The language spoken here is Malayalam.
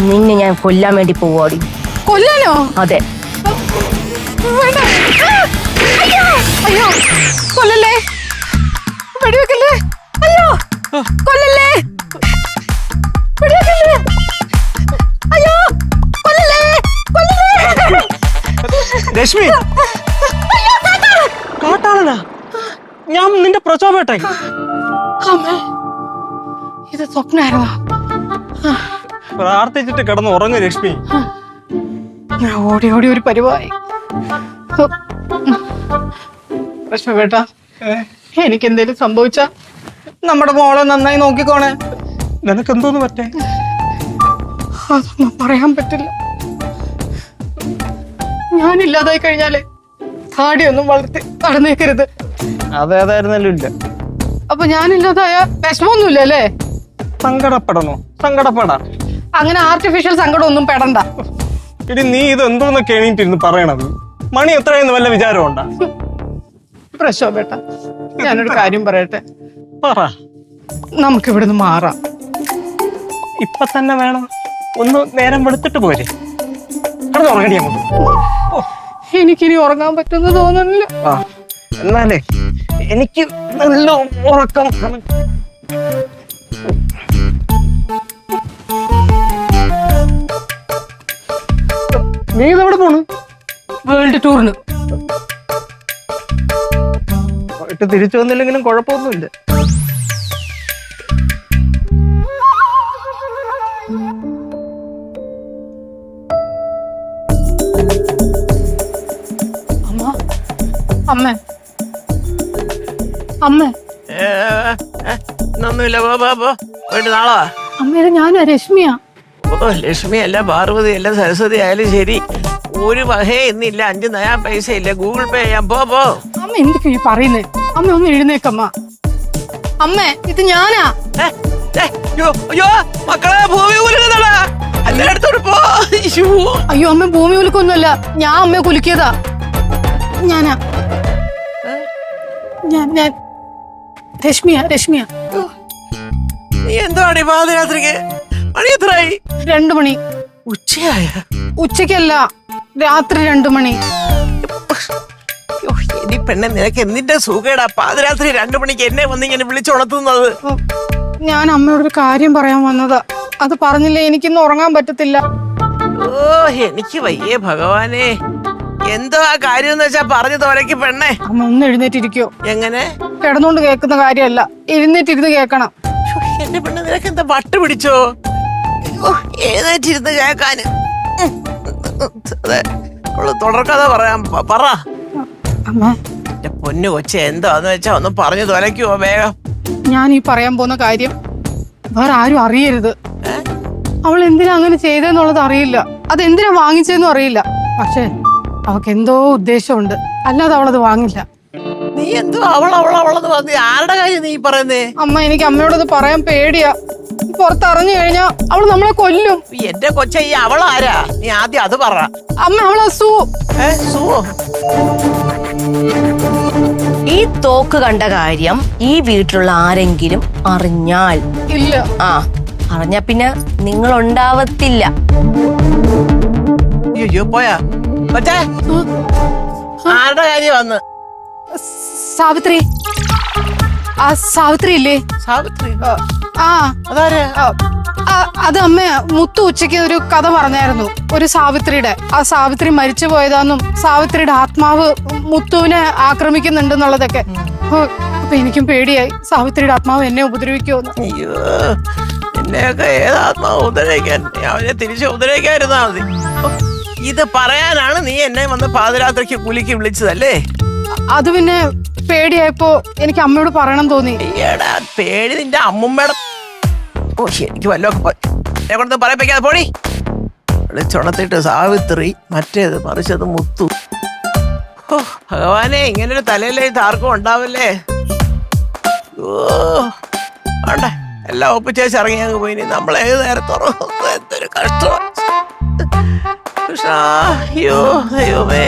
നിന്നെ ഞാൻ കൊല്ലാൻ വേണ്ടി പോവാടി. കൊല്ലാനോ? അതെ. അയ്യോ അയ്യോ, കൊല്ലല്ലേ, വെടിവെക്കല്ലേ, അയ്യോ കൊല്ലല്ലേ, വെടിവെക്കല്ലേ, അയ്യോ കൊല്ലല്ലേ, കൊല്ലല്ലേ. രശ്മി, കാട്ടാളനാ? ഞാൻ നിന്റെ പ്രചോപേട്ടായി. അമ്മേ, ഇത് സ്വപ്നായിരുന്നോ? പ്രാർത്ഥിച്ചിട്ട് കിടന്ന് ഉറങ്ങ് രശ്മി. ഞാൻ ഓടി ഓടി ഒരു പരിവായി. പ്രശ്നവേട്ടാ, എനിക്ക് എന്തേലും സംഭവിച്ച നമ്മുടെ മോളെ നന്നായി നോക്കിക്കോണേ. നിനക്ക് എന്തോന്ന് പറ്റേ? അതൊന്നും പറയാൻ പറ്റില്ല. ഞാനില്ലാതായി കഴിഞ്ഞാലേ താടിയൊന്നും വളർത്തി നടന്നേക്കരുത്. അതേതായിരുന്നല്ലോ ഇല്ല. അപ്പൊ ഞാനില്ലാതായ വിഷമൊന്നുമില്ല അല്ലേ? സങ്കടപ്പെടണോ? സങ്കടപ്പെടാ. അങ്ങനെ ആർട്ടിഫിഷ്യൽ സങ്കടം ഒന്നും പെടണ്ട. ഇടി, നീ ഇത് എന്തോന്നൊക്കെ എണീറ്റിരുന്ന് പറയണത്? മണി എത്രയെന്ന് വല്ല വിചാരമുണ്ടാ? പ്രശോഭേട്ട, ഞാനൊരു കാര്യം പറയട്ടെ. പറ. നമുക്ക് ഇവിടുന്ന് മാറാം. ഇപ്പൊ തന്നെ വേണം? ഒന്ന് നേരം വെളുത്തിട്ട് പോരെ. ഉറങ്ങടി നമുക്ക്. എനിക്കിനി ഉറങ്ങാൻ പറ്റുമെന്ന് തോന്നുന്നില്ല. ആ, എന്നാലേ എനിക്ക് നല്ല ഉറക്കം. നീ ഇതെവിടെ പോണു? വേൾഡ് ടൂറിന്. പോയിട്ട് തിരിച്ചു വന്നില്ലെങ്കിലും കുഴപ്പമൊന്നുമില്ല. അമ്മ, അമ്മ, അമ്മ. ഒന്നുമില്ല, പോയിട്ട് നാളാ. അമ്മയുടെ ഞാനാ രശ്മിയാ. ഓ, ലക്ഷ്മി അല്ല, പാർവതി അല്ല, സരസ്വതി ആയാലും ശരി, ഒരു വകേ ഇന്നില്ല. 5 നയാ പൈസ ഇല്ല. ഗൂഗിൾ പേ ചെയ്യാം. പോ. അമ്മ എന്തൊക്കെയാ ഈ പറയുന്നേ? അമ്മ ഒന്ന് എഴുന്നേക്കമ്മ. അമ്മേ, ഇത് ഞാനാ. അയ്യോ മക്കളെ, ഭൂമി കുലുക്കുന്നടാ. എല്ലായിടത്തോട് പോ. അയ്യോ അമ്മ, ഭൂമി കുലുക്കൊന്നുമല്ല, ഞാൻ അമ്മയെ കുലുക്കിയതാ. ഞാനാ, ഞാൻ രശ്മിയാ. നീ എന്താണ് പാതിരാത്രിക്ക്? മണി എത്രയായി? 2 മണി. ഉച്ചയായ? ഉച്ചക്കല്ല, രാത്രി 2 മണി. ഇനി പെണ്ണെ, നിനക്ക് എന്തിന്റെ സുഖേടാ പാതിരാത്രി 2 മണിക്ക് എന്നെ വന്ന് ഇങ്ങനെ വിളിച്ചുണർത്തുന്നത്? ഞാൻ അമ്മയോടൊരു കാര്യം പറയാൻ വന്നതാ. അത് പറഞ്ഞില്ലേ എനിക്കിന്ന് ഉറങ്ങാൻ പറ്റത്തില്ല. ഓ, എനിക്ക് വയ്യേ ഭഗവാനെ. എന്തോ ആ കാര്യം എന്ന് വെച്ചാ പറഞ്ഞു തോലക്ക് പെണ്ണെ. അമ്മ ഒന്ന് എഴുന്നേറ്റിരിക്കോ? എങ്ങനെ? കിടന്നുകൊണ്ട് കേൾക്കുന്ന കാര്യമല്ല, എഴുന്നേറ്റിരുന്ന് കേക്കണം. എന്റെ പെണ്ണ്, നിനക്ക് എന്താ വട്ട് പിടിച്ചോ? എഴുന്നേറ്റിരുന്ന് കേക്കാന്. അതെ, തുടർക്കഥ പറയാം. പറ. അമ്മ, എന്റെ പൊന്നു കൊച്ചെ, എന്താന്ന് വെച്ചാ ഒന്ന് പറഞ്ഞു തോലയ്ക്കുവോ വേഗം? ഞാൻ ഈ പറയാൻ പോകുന്ന കാര്യം വേറെ ആരും അറിയരുത്. അവൾ എന്തിനാ അങ്ങനെ ചെയ്തെന്നുള്ളത് അറിയില്ല, അതെന്തിനാ വാങ്ങിച്ചതെന്നും അറിയില്ല. പക്ഷെ അവൾക്ക് എന്തോ ഉദ്ദേശമുണ്ട്, അല്ലാതെ അവളത് വാങ്ങില്ല. നീ എന്തോ അവളെന്ന് പറഞ്ഞു? ആരുടെ കാര്യം നീ പറയുന്നേ? അമ്മ, എനിക്ക് അമ്മയോടത് പറയാൻ പേടിയാ. പുറത്തറിഞ്ഞു കഴിഞ്ഞാ അവള് നമ്മളെ കൊല്ലും. എന്റെ കൊച്ച, ഈ അവളാരാ? നീ ആദ്യം അത് പറ. അമ്മ, അവളെ സുവോ? ഈ തോക്ക് കണ്ട കാര്യം ഈ വീട്ടിലുള്ള ആരെങ്കിലും അറിഞ്ഞാൽ? ഇല്ല. അറിഞ്ഞ പിന്നെ നിങ്ങൾ ഉണ്ടാവത്തില്ല. അയ്യോ, പോയാ കൊച്ചേ? ആരുടെ കാര്യം വന്ന്? സാവിത്രി. ആ സാവിത്രി ഇല്ലേ? സാവിത്രി? അതാരെ? അത് അമ്മ മുത്തു ഉച്ചയ്ക്ക് ഒരു കഥ പറഞ്ഞായിരുന്നു, ഒരു സാവിത്രിയുടെ. ആ സാവിത്രി മരിച്ചു പോയതാന്നും സാവിത്രിയുടെ ആത്മാവ് മുത്തുവിനെ ആക്രമിക്കുന്നുണ്ടെന്നുള്ളതൊക്കെ. അപ്പൊ എനിക്കും പേടിയായി, സാവിത്രിയുടെ ആത്മാവ് എന്നെ ഉപദ്രവിക്കുമെന്ന്. അയ്യോ, എന്നെയൊക്കെ ഏതാത്മാവ് ഉപദ്രവിക്കാൻ? അവനെ തിരിച്ച് ഉപദ്രവിക്കാതിരുന്നാ മതി. ഇത് പറയാനാണ് നീ എന്നെ വന്ന് പാതിരാത്രിക്ക് കുലുക്കി വിളിച്ചതല്ലേ? അത് പിന്നെ പേടിയായപ്പോ എനിക്ക് അമ്മയോട് പറയണം തോന്നി. എടാ, പേടി നിന്റെ അമ്മുമ്മയുടെ. ഓ, എനിക്ക് വല്ലതൊക്കെ എന്നെ കൊണ്ട് പറയിപ്പിക്കാതെ പോടി. വിളിച്ചുണർത്തിട്ട് സാവിത്രി, മറ്റേത് മറിച്ചത് മുത്തു. ഓ ഭഗവാനെ, ഇങ്ങനൊരു തലയിലേക്ക് ആർക്കും ഉണ്ടാവില്ലേ? ഓ വേണ്ട, എല്ലാം ഒപ്പിച്ചേച്ച് ഇറങ്ങി അങ്ങ് പോയി. നമ്മളെ ഏത് നേരത്തുറങ്ങും? എന്തൊരു കഷ്ടമാണ്. കൃഷ്ണ, അയ്യോ ദൈവമേ.